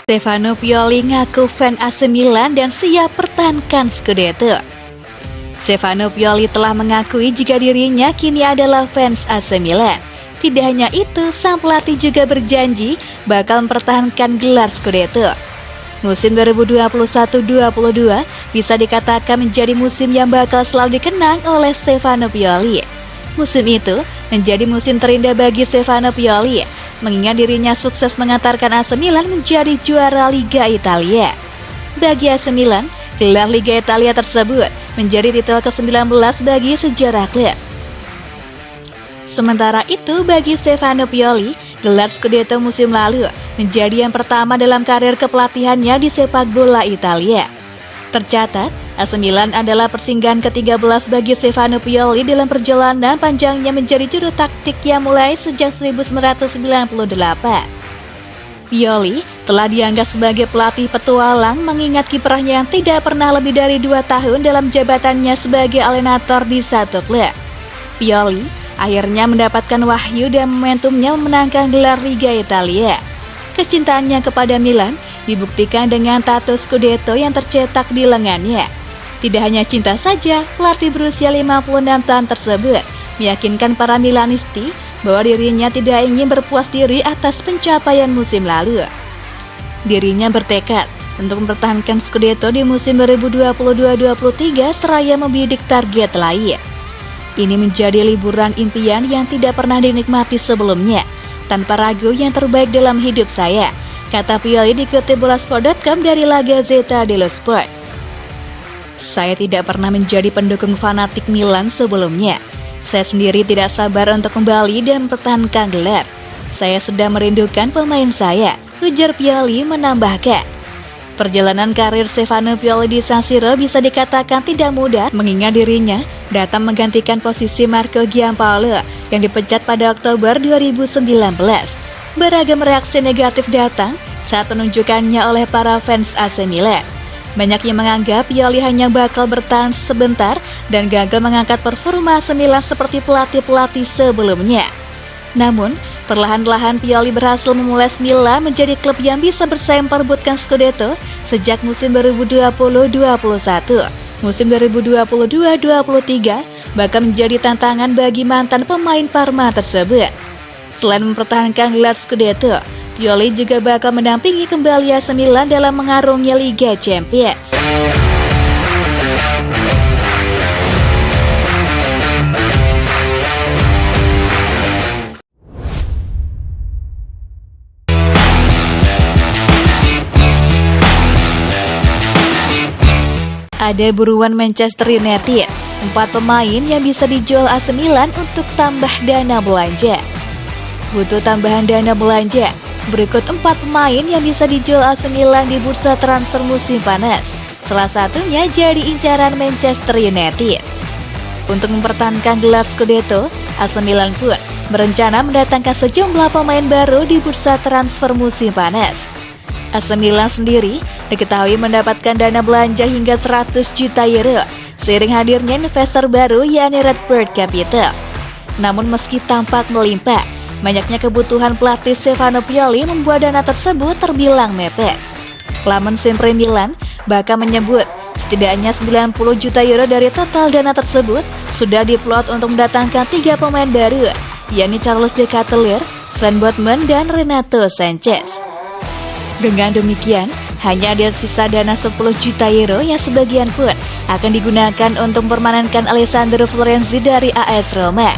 Stefano Pioli ngaku fan AC Milan dan siap pertahankan Scudetto. Stefano Pioli telah mengakui jika dirinya kini adalah fans AC Milan. Tidak hanya itu, sang pelatih juga berjanji bakal mempertahankan gelar Scudetto. Musim 2021-22 bisa dikatakan menjadi musim yang bakal selalu dikenang oleh Stefano Pioli. Musim itu menjadi musim terindah bagi Stefano Pioli, mengingat dirinya sukses mengantarkan AC Milan menjadi juara Liga Italia. Bagi AC Milan, gelar Liga Italia tersebut menjadi titel ke-19 bagi sejarah klub. Sementara itu, bagi Stefano Pioli, gelar Scudetto musim lalu menjadi yang pertama dalam karir kepelatihannya di sepak bola Italia. Tercatat, AC Milan adalah persinggahan ke-13 bagi Stefano Pioli dalam perjalanan panjangnya menjadi juru taktik yang mulai sejak 1998. Pioli telah dianggap sebagai pelatih petualang mengingat kiprahnya yang tidak pernah lebih dari 2 tahun dalam jabatannya sebagai alienator di satu klub. Pioli akhirnya mendapatkan wahyu dan momentumnya memenangkan gelar Liga Italia. Kecintaannya kepada Milan dibuktikan dengan tato Scudetto yang tercetak di lengannya. Tidak hanya cinta saja, pelatih berusia 56 tahun tersebut meyakinkan para Milanisti bahwa dirinya tidak ingin berpuas diri atas pencapaian musim lalu. Dirinya bertekad untuk mempertahankan Scudetto di musim 2022-23 seraya membidik target lain. Ini menjadi liburan impian yang tidak pernah dinikmati sebelumnya. Tanpa ragu, yang terbaik dalam hidup saya, kata Pioli dikutip Bolasport.com dari La Gazzetta dello Sport. Saya tidak pernah menjadi pendukung fanatik Milan sebelumnya. Saya sendiri tidak sabar untuk kembali dan mempertahankan gelar. Saya sudah merindukan pemain saya, ujar Pioli menambahkan. Perjalanan karir Stefano Pioli di San Siro bisa dikatakan tidak mudah mengingat dirinya datang menggantikan posisi Marco Giampaolo yang dipecat pada Oktober 2019. Beragam reaksi negatif datang saat penunjukannya oleh para fans AC Milan. Banyak yang menganggap Pioli hanya bakal bertahan sebentar dan gagal mengangkat performa AC Milan seperti pelatih-pelatih sebelumnya. Namun, perlahan-lahan Pioli berhasil memules Milan menjadi klub yang bisa bersaing perebutkan Scudetto sejak musim 2020-21. Musim 2022-23 bahkan menjadi tantangan bagi mantan pemain Parma tersebut. Selain mempertahankan gelar Scudetto, Pioli juga bakal mendampingi kembali AC Milan dalam mengarungi Liga Champions. Ada buruan Manchester United, 4 pemain yang bisa dijual AC Milan untuk tambah dana belanja. Butuh tambahan dana belanja? Berikut 4 pemain yang bisa dijual AC Milan di bursa transfer musim panas. Salah satunya jadi incaran Manchester United. Untuk mempertahankan gelar Scudetto, AC Milan pun berencana mendatangkan sejumlah pemain baru di bursa transfer musim panas. AC Milan sendiri diketahui mendapatkan dana belanja hingga 100 juta euro seiring hadirnya investor baru yakni Redbird Capital. Namun meski tampak melimpah, banyaknya kebutuhan pelatih Stefano Pioli membuat dana tersebut terbilang mepet. Laman Sempre Milan bahkan menyebut setidaknya 90 juta euro dari total dana tersebut sudah diplot untuk mendatangkan 3 pemain baru, yakni Charles De Ketelaere, Sven Botman, dan Renato Sanchez. Dengan demikian, hanya ada sisa dana 10 juta euro yang sebagian pun akan digunakan untuk mempermanenkan Alessandro Florenzi dari AS Roma.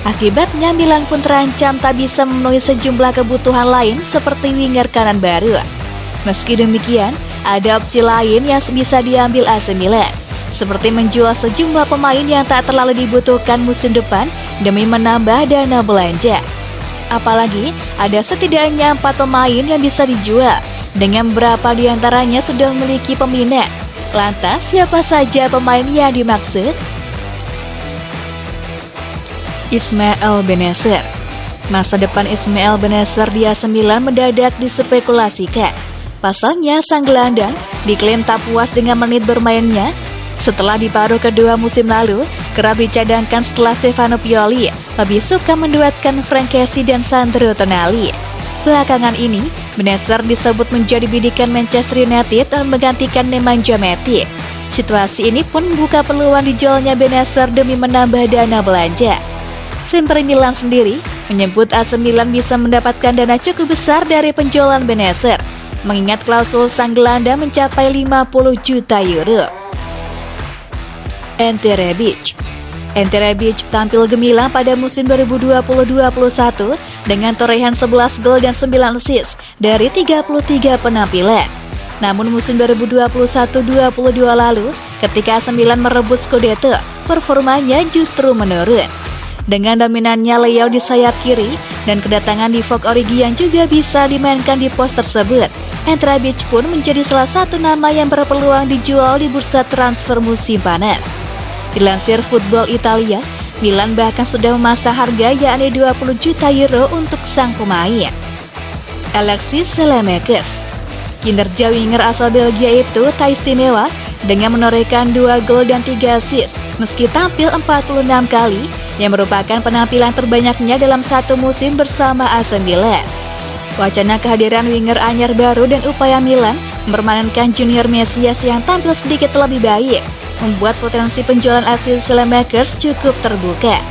Akibatnya Milan pun terancam tak bisa memenuhi sejumlah kebutuhan lain seperti winger kanan baru. Meski demikian, ada opsi lain yang bisa diambil AC Milan, seperti menjual sejumlah pemain yang tak terlalu dibutuhkan musim depan demi menambah dana belanja. Apalagi ada setidaknya 4 pemain yang bisa dijual, dengan beberapa diantaranya sudah memiliki peminat. Lantas siapa saja pemain yang dimaksud? Ismail Bennacer. Masa depan Ismail Bennacer di AC Milan mendadak dispekulasikan. Pasalnya sang gelandang diklaim tak puas dengan menit bermainnya setelah di paruh kedua musim lalu kerap dicadangkan setelah Stefano Pioli lebih suka menduetkan Frank Kessie dan Sandro Tonali. Belakangan ini, Bennacer disebut menjadi bidikan Manchester United dan menggantikan Nemanja Matic. Situasi ini pun membuka peluang dijualnya Bennacer demi menambah dana belanja. Inter Milan sendiri menyebut AC Milan bisa mendapatkan dana cukup besar dari penjualan Bennacer, mengingat klausul sang gelandang mencapai 50 juta euro. Ante Rebic tampil gemilang pada musim 2020-2021 dengan torehan 11 gol dan 9 assist dari 33 penampilan. Namun musim 2021-2022 lalu, ketika AC Milan merebut Scudetto, performanya justru menurun. Dengan dominannya Leo di sayap kiri dan kedatangan Divock Origi yang juga bisa dimainkan di pos tersebut, Ante Rebic pun menjadi salah satu nama yang berpeluang dijual di bursa transfer musim panas. Dilansir Football Italia, Milan bahkan sudah memasang harga yakni 20 juta euro untuk sang pemain. Alexis Saelemaekers. Kinerja winger asal Belgia itu tak istimewa dengan menorehkan 2 gol dan 3 assist meski tampil 46 kali, yang merupakan penampilan terbanyaknya dalam satu musim bersama AC Milan. Wacana kehadiran winger anyar baru dan upaya Milan mempermanenkan Junior Mesias yang tampil sedikit lebih baik membuat potensi penjualan Alexis Saelemaekers cukup terbuka.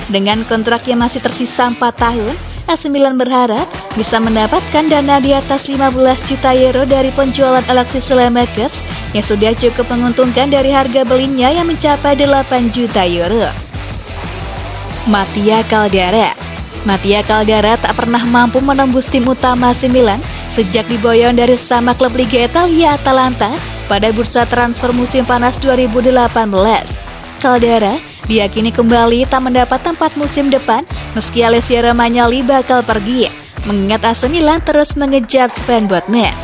Dengan kontrak yang masih tersisa 4 tahun, AC Milan berharap bisa mendapatkan dana di atas 15 juta euro dari penjualan Alexis Saelemaekers yang sudah cukup menguntungkan dari harga belinya yang mencapai 8 juta euro. Mattia Caldara tak pernah mampu menembus tim utama AC Milan sejak diboyong dari sesama klub Liga Italia Atalanta pada bursa transfer musim panas 2018. Caldara diyakini kembali tak mendapat tempat musim depan meski Alessio Romagnoli bakal pergi, mengingat AC Milan terus mengejar Sven Botman.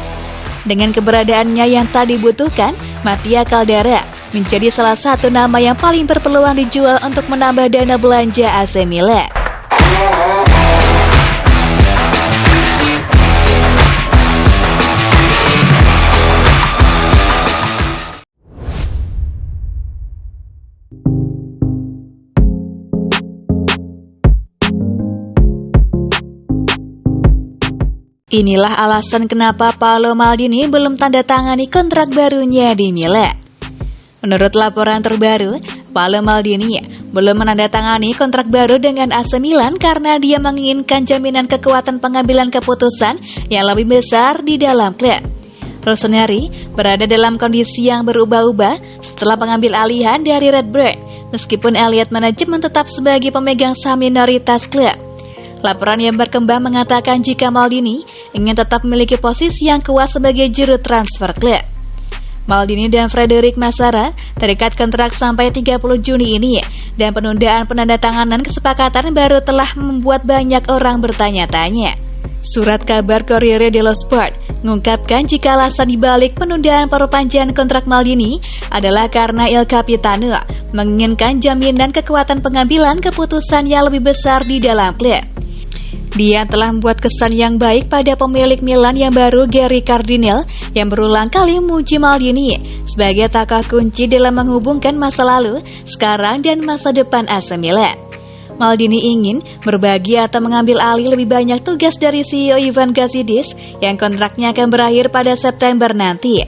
Dengan keberadaannya yang tak dibutuhkan, Mattia Caldara menjadi salah satu nama yang paling berpeluang dijual untuk menambah dana belanja AC Milan. Inilah alasan kenapa Paolo Maldini belum tanda tangani kontrak barunya di Milan. Menurut laporan terbaru, Paolo Maldini belum menandatangani kontrak baru dengan AC Milan karena dia menginginkan jaminan kekuatan pengambilan keputusan yang lebih besar di dalam klub. Rossoneri berada dalam kondisi yang berubah-ubah setelah pengambil alihan dari Red Bull, meskipun Elliott Management tetap sebagai pemegang saham minoritas klub. Laporan yang berkembang mengatakan jika Maldini ingin tetap memiliki posisi yang kuat sebagai juru transfer klub. Maldini dan Frederic Massara terikat kontrak sampai 30 Juni ini, dan penundaan penandatanganan kesepakatan baru telah membuat banyak orang bertanya-tanya. Surat kabar Corriere dello Sport mengungkapkan jika alasan dibalik penundaan perpanjangan kontrak Maldini adalah karena Il Capitano menginginkan jaminan kekuatan pengambilan keputusan yang lebih besar di dalam klub. Dia telah membuat kesan yang baik pada pemilik Milan yang baru Gary Cardinale yang berulang kali memuji Maldini sebagai tokoh kunci dalam menghubungkan masa lalu, sekarang, dan masa depan AC Milan. Maldini ingin berbagi atau mengambil alih lebih banyak tugas dari CEO Ivan Gazidis yang kontraknya akan berakhir pada September nanti.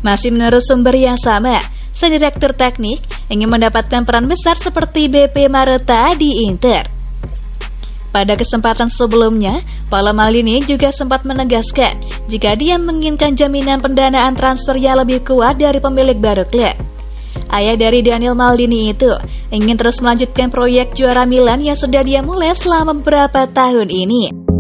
Masih menurut sumber yang sama, sang direktur teknik ingin mendapatkan peran besar seperti BP Marotta di Inter. Pada kesempatan sebelumnya, Paolo Maldini juga sempat menegaskan jika dia menginginkan jaminan pendanaan transfer yang lebih kuat dari pemilik baru klub. Ayah dari Daniel Maldini itu ingin terus melanjutkan proyek juara Milan yang sudah dia mulai selama beberapa tahun ini.